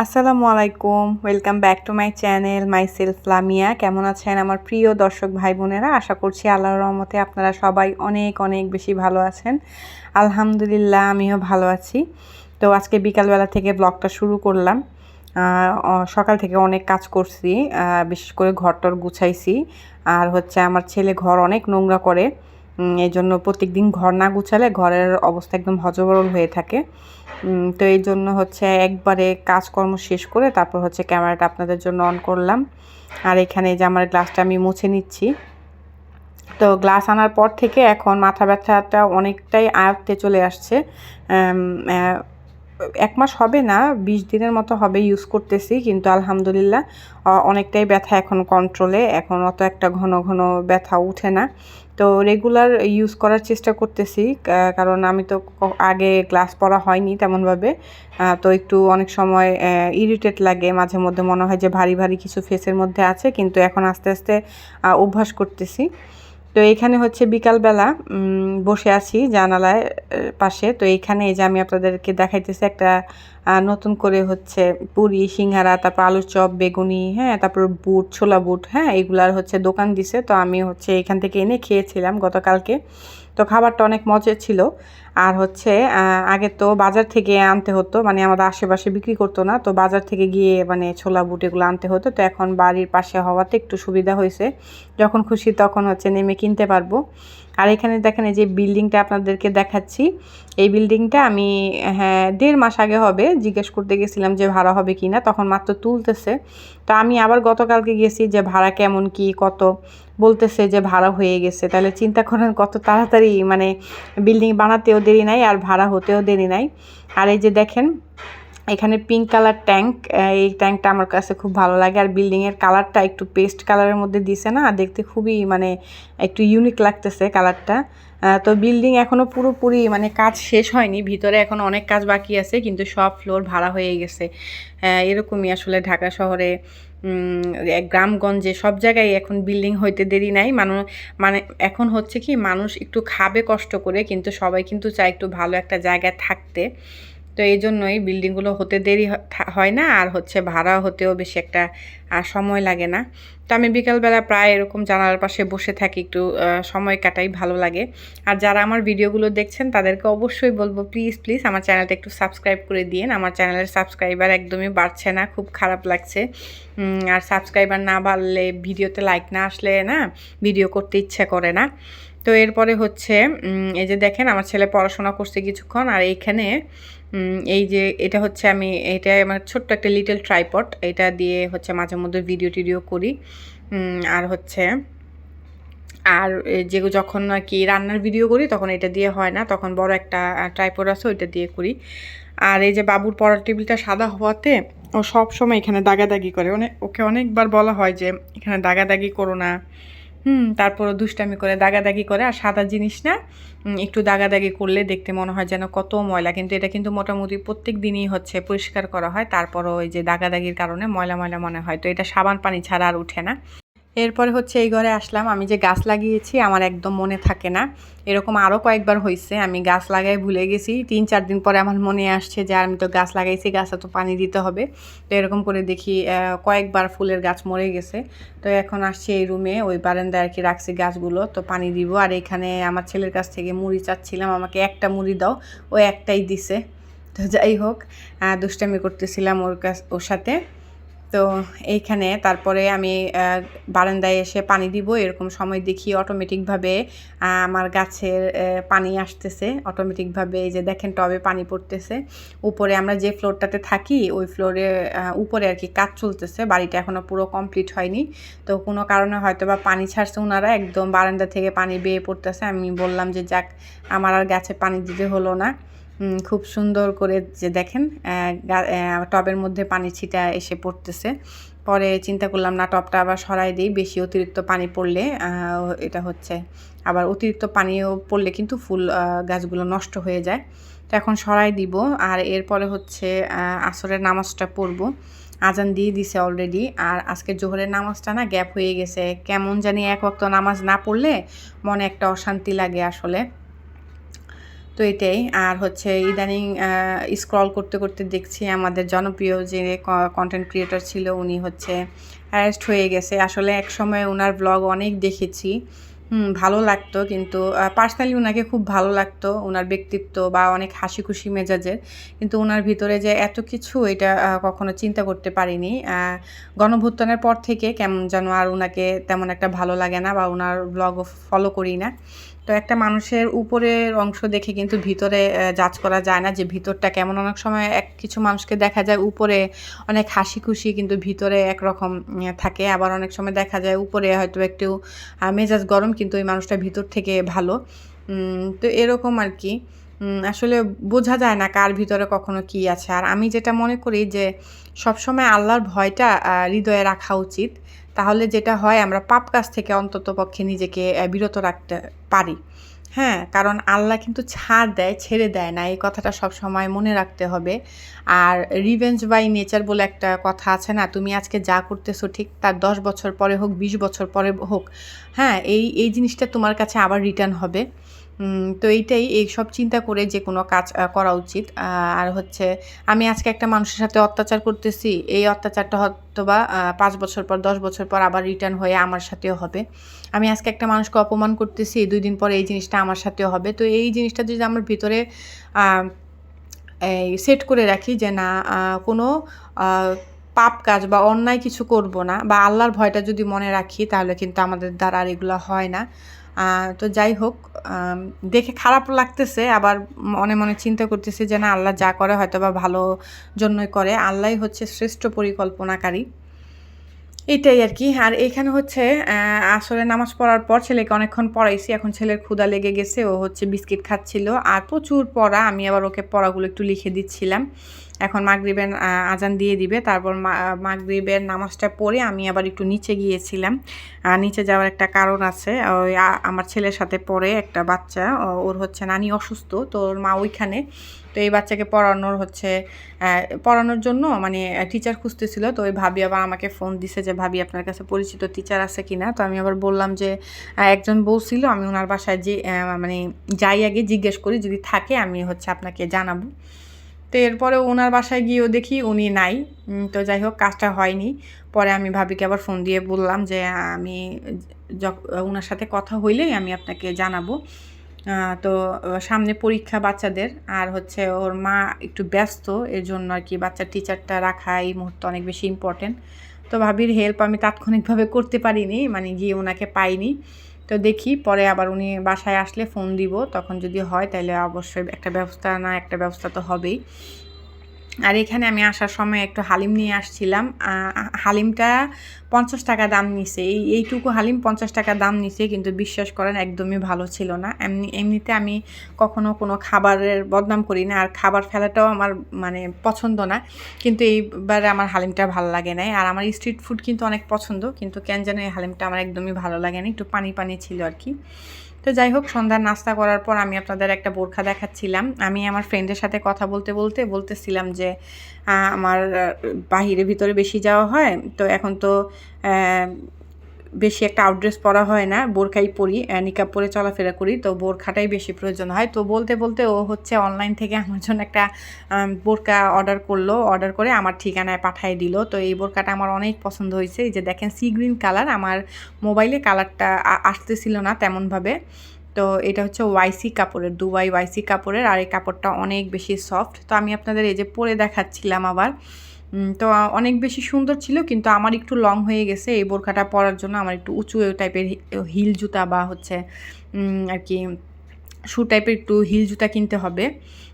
আসসালামু আলাইকুম, welcome back to my channel myself Lamia. কেমন আছেন আমার প্রিয় দর্শক ভাই বোনেরা? আশা করছি আল্লাহর রহমতে আপনারা সবাই অনেক অনেক বেশি ভালো আছেন। আলহামদুলিল্লাহ আমিও ভালো আছি। তো আজকে বিকালবেলা থেকে ব্লগটা শুরু করলাম। সকাল থেকে অনেক কাজ করছি, বিশেষ করে ঘরটর গুছাইছি। আর হচ্ছে আমার ছেলে ঘর অনেক নোংরা করে, এই জন্য প্রত্যেকদিন ঘর না গুছালে ঘরের অবস্থা একদম হযবরল হয়ে থাকে। তো এই জন্য হচ্ছে একবারে কাজকর্ম শেষ করে তারপর হচ্ছে ক্যামেরাটা আপনাদের জন্য অন করলাম। আর এখানে যে আমার গ্লাসটা আমি মুছে নিচ্ছি। তো গ্লাস আনার পর থেকে এখন মাথা ব্যথাটা অনেকটাই আয়ত্তে চলে আসছে। ১ মাস হবে না, ২০ দিনের মতো হবে ইউজ করতেছি, কিন্তু আলহামদুলিল্লাহ অনেকটাই ব্যথা এখন কন্ট্রোলে। এখন অত একটা ঘন ঘন ব্যথা উঠে না। তো রেগুলার ইউজ করার চেষ্টা করতেছি, কারণ আমি তো আগে গ্লাস পরা হয়নি তেমনভাবে। তো একটু অনেক সময় ইরিটেট লাগে, মাঝে মধ্যে মনে হয় যে ভারী ভারী কিছু ফেসের মধ্যে আছে, কিন্তু এখন আস্তে আস্তে অভ্যাস করতেছি। তো এইখানে হচ্ছে বিকালবেলা বসে আছি জানালায় পাশে। তো এইখানে এই যে আমি আপনাদেরকে দেখাইতেছি একটা নতুন করে হচ্ছে পুরি, সিঙ্গারা, তারপর আলুর চপ, বেগুনি, হ্যাঁ, তারপর বুট, ছোলা বুট, হ্যাঁ, এগুলার হচ্ছে দোকান দিছে। তো আমি হচ্ছে এখান থেকে এনে খেয়েছিলাম গতকালকে। তো খাবারটা অনেক মজার ছিল। আর হচ্ছে আগে তো বাজার থেকে আনতে হতো, মানে আমাদের আশেপাশে বিক্রি করতো না, তো বাজার থেকে গিয়ে মানে ছোলা বুট এগুলো আনতে হতো। তো এখন বাড়ির পাশে হওয়াতে একটু সুবিধা হয়েছে, যখন খুশি তখন হচ্ছে নেমে কিনতে পারবো। আর এখানে দেখেন এই যে বিল্ডিংটা আপনাদেরকে দেখাচ্ছি, এই বিল্ডিংটা আমি, হ্যাঁ, ১.৫ মাস আগে হবে জিজ্ঞেস করতে গেছিলাম যে ভাড়া হবে কি না, তখন মাত্র তুলতেছে। তো আমি আবার গতকালকে গেছি যে ভাড়া কেমন কি কত, বলতেছে যে ভাড়া হয়ে গেছে। তাহলে চিন্তা করেন কত তাড়াতাড়ি, মানে বিল্ডিং বানাতেও দেরি নাই আর ভাড়া হতেও দেরি নাই। আর এই যে দেখেন এখানে পিঙ্ক কালার ট্যাঙ্ক, এই ট্যাঙ্কটা আমার কাছে খুব ভালো লাগে। আর বিল্ডিংয়ের কালারটা একটু পেস্ট কালারের মধ্যে দিছে না, দেখতে খুবই মানে একটু ইউনিক লাগতেছে কালারটা। তো বিল্ডিং এখনও পুরোপুরি মানে কাজ শেষ হয়নি, ভিতরে এখন অনেক কাজ বাকি আছে, কিন্তু সব ফ্লোর ভাড়া হয়ে গেছে। এরকমই আসলে ঢাকা শহরে, গ্রামগঞ্জে সব জায়গায় এখন বিল্ডিং হইতে দেরি নাই। মানে এখন হচ্ছে কি, মানুষ একটু খাবে কষ্ট করে, কিন্তু সবাই কিন্তু চায় একটু ভালো একটা জায়গায় থাকতে। তো এই জন্যই বিল্ডিংগুলো হতে দেরি হয় না, আর হচ্ছে ভাড়া হতেও বেশি একটা সময় লাগে না। তো আমি বিকালবেলা প্রায় এরকম জানালার পাশে বসে থাকি, একটু সময় কাটাই, ভালো লাগে। আর যারা আমার ভিডিওগুলো দেখছেন তাদেরকে অবশ্যই বলবো, প্লিজ প্লিজ আমার চ্যানেলটা একটু সাবস্ক্রাইব করে দিন। আমার চ্যানেলের সাবস্ক্রাইবার একদমই বাড়ছে না, খুব খারাপ লাগছে। আর সাবস্ক্রাইবার না বাড়লে, ভিডিওতে লাইক না আসলে না ভিডিও করতে ইচ্ছা করে না। তো এরপরে হচ্ছে এই যে দেখেন আমার ছেলে পড়াশোনা করছে কিছুক্ষণ। আর এইখানে এই যে এটা হচ্ছে এটা আমার ছোট্ট একটা লিটল ট্রাইপড, এটা দিয়ে হচ্ছে মাঝে মধ্যে ভিডিও টিডিও করি। আর হচ্ছে যে যখন আর কি রান্নার ভিডিও করি তখন এটা দিয়ে হয় না, তখন বড় একটা ট্রাইপড আছে, ওইটা দিয়ে করি। আর এই যে বাবুর পড়ার টেবিলটা সাদা হওয়াতে ও সব সময় এখানে দাগাদাগি করে। ওকে অনেকবার বলা হয় যে এখানে দাগাদাগি করো না, তারপরও দুষ্টামি করে দাগাদাগি করে। আর সাদা জিনিস না, একটু দাগাদাগি করলে দেখতে মনে হয় যেন কত ময়লা, কিন্তু এটা কিন্তু মোটামুটি প্রত্যেক দিনই হচ্ছে পরিষ্কার করা হয়, তারপরও ওই যে দাগাদাগির কারণে ময়লা ময়লা মনে হয়। তো এটা সাবান পানি ছাড়া আর উঠে না। এরপরে হচ্ছে এই ঘরে আসলাম। আমি যে গাছ লাগিয়েছি আমার একদম মনে থাকে না, এরকম আরও কয়েকবার হয়েছে আমি গাছ লাগাই ভুলে গেছি। ৩-৪ দিন পরে আমার মনে আসছে যে আমি তো গাছ লাগাইছি, গাছে তো পানি দিতে হবে। তো এরকম করে দেখি কয়েকবার ফুলের গাছ মরে গেছে। তো এখন আসছি এই রুমে, ওই বারান্দায় আর কি রাখছি গাছগুলো, তো পানি দিব। আর এখানে আমার ছেলের কাছ থেকে মুড়ি চাচ্ছিলাম, আমাকে একটা মুড়ি দাও, ও একটাই দিছে। তো যাই হোক, দুষ্টামি করতেছিলাম ওর সাথে। তো এইখানে তারপরে আমি বারান্দায় এসে পানি দিব, এরকম সময় দেখি অটোমেটিকভাবে আমার গাছের পানি আসতেছে অটোমেটিকভাবে। এই যে দেখেন টবে পানি পড়তেছে। উপরে আমরা যে ফ্লোরটাতে থাকি ওই ফ্লোরে উপরে আর কি কাজ চলতেছে, বাড়িটা এখনও পুরো কমপ্লিট হয়নি। তো কোনো কারণে হয়তো বা পানি ছাড়ছে ওনারা, একদম বারান্দা থেকে পানি বেয়ে পড়তেছে। আমি বললাম যে যাক, আমার আর গাছে পানি দিতে হলো না। খুব সুন্দর করে যে দেখেন টবের মধ্যে পানি ছিটা এসে পড়তেছে। পরে চিন্তা করলাম না, টবটা আবার সরাই দিই, বেশি অতিরিক্ত পানি পড়লে এটা হচ্ছে আবার অতিরিক্ত পানিও পড়লে কিন্তু ফুল গাছগুলো নষ্ট হয়ে যায়। তো এখন সরাই দিব। আর এরপরে হচ্ছে আসরের নামাজটা পড়ব। আজান দিয়ে দিছে অলরেডি। আর আজকে জোহরের নামাজটা না গ্যাপ হয়ে গেছে, কেমন জানি এক ওয়াক্ত নামাজ না পড়লে মনে একটা অশান্তি লাগে আসলে। তো এটাই। আর হচ্ছে ইদানিং স্ক্রল করতে, করতে দেখছি আমাদের জনপ্রিয় যে কনটেন্ট ক্রিয়েটর ছিল উনি হচ্ছে অ্যারেস্ট হয়ে গেছে। আসলে একসময় উনার ব্লগ অনেক দেখেছি। ভালো লাগতো, কিন্তু পার্সোনালি উনাকে খুব ভালো লাগতো, উনার ব্যক্তিত্ব বা অনেক হাসিখুশি মেজাজের। কিন্তু উনার ভিতরে যে এত কিছু, এটা কখনো চিন্তা করতে পারিনি। গণঅভ্যুত্থানের পর থেকে কেমন যেন আর উনাকে তেমন একটা ভালো লাগে না, বা উনার ব্লগও ফলো করি না। তো একটা মানুষের উপরের অংশ দেখে কিন্তু ভিতরে জাজ করা যায় না যে ভিতরটা কেমন। অনেক সময় কিছু মানুষকে দেখা যায় উপরে অনেক হাসি খুশি, কিন্তু ভিতরে একরকম থাকে। আবার অনেক সময় দেখা যায় উপরে হয়তো একটু মেজাজ গরম, কিন্তু ওই মানুষটা ভিতর থেকে ভালো। তো এরকম আর কি। আসলে বোঝা যায় না কার ভিতরে কখনো কী আছে। আর আমি যেটা মনে করি যে সবসময় আল্লাহর ভয়টা হৃদয়ে রাখা উচিত। তাহলে যেটা হয়, আমরা পাপ কাজ থেকে অন্ততপক্ষে নিজেকে বিরত রাখতে পারি। হ্যাঁ? কারণ আল্লাহ কিন্তু ছাড় দেয়, ছেড়ে দেয় না। এই কথাটা সবসময় মনে রাখতে হবে। আর রিভেঞ্জ বাই নেচার বলে একটা কথা আছে না? তুমি আজকে যা করতেছো ঠিক তার ১০ বছর পরে হোক, ২০ বছর পরে হোক, হ্যাঁ? এই জিনিসটা তোমার কাছে আবার রিটার্ন হবে। তো এইসব চিন্তা করে যেকোনো কাজ করা উচিত। আর হচ্ছে, আমি আজকে একটা মানুষের সাথে অত্যাচার করতেছি, এই অত্যাচারটা হয়তোবা ৫ বছর পর, ১০ বছর পর আবার রিটার্ন হয়ে আমার সাথেও হবে। আমি আজকে একটা মানুষকে অপমান করতেছি, ২ দিন পরে এই জিনিসটা আমার সাথেও হবে। তো এই জিনিসটা যদি আমার ভিতরে আ সেট করে রাখি যে না, কোনো আ পাপ কাজ বা অন্যায় কিছু করব না, বা আল্লাহর ভয়টা যদি মনে রাখি, তাহলে কিন্তু আমাদের দ্বারা আর এগুলা হয় না। তো যাই হোক, দেখে খারাপ লাগতেছে, আবার মনে, মনে চিন্তা করতেছি যে না, আল্লাহ যা করে হয়তোবা ভালোর জন্যই করে। আল্লাহই হচ্ছে শ্রেষ্ঠ পরিকল্পনাকারী। এটাই আরকি। আর এখানে হচ্ছে আসরে নামাজ পড়ার পর ছেলেকে অনেকক্ষণ পড়াইছি। এখন ছেলের ক্ষুধা লেগে গেছে। ও হচ্ছে বিস্কিট খাচ্ছিল। আর প্রচুর পড়া। আমি আবার ওকে পড়াগুলো একটু লিখে দিচ্ছিলাম। এখন মাগরিবের আজান দিয়ে দিবে। তারপর মাগরিবের নামাজটা পড়ে আমি আবার একটু নিচে গিয়েছিলাম। নিচে যাওয়ার একটা কারণ আছে। ওই আমার ছেলের সাথে পড়ে একটা বাচ্চা, ওর হচ্ছে নানি অসুস্থ। তো ওর মা ওইখানে। তো এই বাচ্চাকে পড়ানোর জন্য মানে টিচার খুঁজতেছিল। তো ওই ভাবি আবার আমাকে ফোন দিছে যে, "ভাবি, আপনার কাছে পরিচিত টিচার আছে কিনা?" তো আমি আবার বললাম যে, একজন বলছিল, আমি উনার বাসায় মানে যাই, আগে জিজ্ঞেস করি, যদি থাকে আমি হচ্ছে আপনাকে জানাবো। তো এরপরে উনার বাসায় গিয়েও দেখি উনি নাই। তো যাই হোক, কাজটা হয়নি। পরে আমি ভাবিকে আবার ফোন দিয়ে বললাম যে, আমি উনার সাথে কথা হইলেই আমি আপনাকে জানাবো। তো সামনে পরীক্ষা বাচ্চাদের, আর হচ্ছে ওর মা একটু ব্যস্ত, এজন্য আরকি বাচ্চার টিচারটা রাখা এই মুহূর্তে অনেক বেশি ইম্পর্টেন্ট। তো ভাবির হেল্প আমি তাৎক্ষণিকভাবে করতে পারিনি, মানে গিয়ে উনাকে পাইনি। তো দেখি পরে আবার উনি বাসায় আসলে ফোন দিব। তখন যদি হয় তাইলে অবশ্যই একটা ব্যবস্থা তো হবেই। আর এখানে আমি আসার সময় একটু হালিম নিয়ে আসছিলাম। হালিমটা ৳৫০ দাম নিছে। এইটুকু হালিম ৳৫০ দাম নিছে, কিন্তু বিশ্বাস করেন একদমই ভালো ছিল না। এমনিতে আমি কখনো কোনো খাবারের বদনাম করি না। আর খাবার ফেলাটাও আমার মানে পছন্দ না। কিন্তু এইবারে আমার হালিমটা ভাল লাগে নাই। আর আমার স্ট্রিট ফুড কিন্তু অনেক পছন্দ। কিন্তু কেন জানি এই হালিমটা আমার একদমই ভালো লাগে নাই। একটু পানি, পানি ছিল আরকি। তো যাই হোক, সন্ধ্যার নাস্তা করার পর আমি আপনাদের একটা বোরখা দেখাচ্ছিলাম। আমি আমার ফ্রেন্ডের সাথে কথা বলতেছিলাম যে আমার বাহিরে ভিতরে বেশি যাওয়া হয়। তো এখন তো অ্যা বেশি একটা আউটড্রেস পরা হয় না। বোরখাই পরি, নিকাব পরে চলাফেরা করি। তো বোরখাটাই বেশি প্রয়োজন হয়। তো বলতে ও হচ্ছে অনলাইন থেকে আমার জন্য একটা বোরকা অর্ডার করলো। অর্ডার করে আমার ঠিকানায় পাঠায় দিল। তো এই বোরকাটা আমার অনেক পছন্দ হইছে। এই যে দেখেন, সি গ্রিন কালার। আমার মোবাইলে কালারটা আসতেছিল না তেমনভাবে। তো এটা হচ্ছে ওয়াইসি কাপড়ের, দুবাই ওয়াইসি কাপড়ের। আর এই কাপড়টা অনেক বেশি সফট। তো আমি আপনাদের এই যে পরে দেখাচ্ছিলাম আবার। তো অনেক বেশি সুন্দর ছিল, কিন্তু আমার একটু লং হয়ে গেছে। এই বোরখাটা পরার জন্য আমার একটু উঁচু টাইপের হিল জুতা, বা হচ্ছে আরকি শু টাইপের একটু হিল জুতা কিনতে হবে।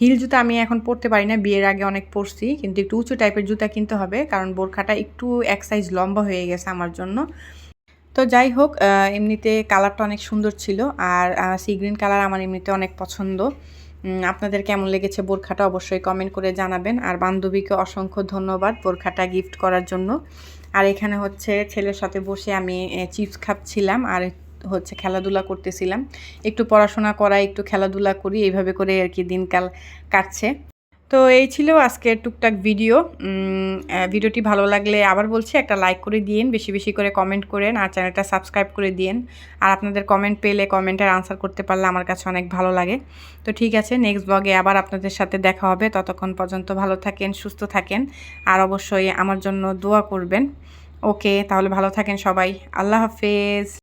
হিল জুতা আমি এখন পরতে পারি না, বিয়ের আগে অনেক পরছি। কিন্তু একটু উঁচু টাইপের জুতা কিনতে হবে, কারণ বোরখাটা একটু এক সাইজ লম্বা হয়ে গেছে আমার জন্য। তো যাই হোক, এমনিতে কালারটা অনেক সুন্দর ছিল। আর সি গ্রিন কালার আমার এমনিতে অনেক পছন্দ। আপনাদের কেমন লেগেছে বোরখাটা অবশ্যই কমেন্ট করে জানাবেন। আর বান্ধবীকে অসংখ্য ধন্যবাদ বোরখাটা গিফট করার জন্য। আর এখানে হচ্ছে ছেলের সাথে বসে আমি চিপস খাচ্ছিলাম, আর হচ্ছে খেলাধুলা করতেছিলাম। একটু পড়াশোনা করা, একটু খেলাধুলা করি, এইভাবে করে আরকি দিনকাল কাটছে। তো এই ছিল আজকের টুকটাক ভিডিও। ভিডিওটি ভালো লাগলে আবার বলছি একটা লাইক করে দিন, বেশি বেশি করে কমেন্ট করেন, আর চ্যানেলটা সাবস্ক্রাইব করে দিন। আর আপনাদের কমেন্ট পেলে কমেন্টের আনসার করতে পারলে আমার কাছে অনেক ভালো লাগে। তো ঠিক আছে, নেক্সট ব্লগে আবার আপনাদের সাথে দেখা হবে। ততক্ষণ পর্যন্ত ভালো থাকেন, সুস্থ থাকেন, আর অবশ্যই আমার জন্য দোয়া করবেন। ওকে, তাহলে ভালো থাকেন সবাই। আল্লাহ হাফেজ।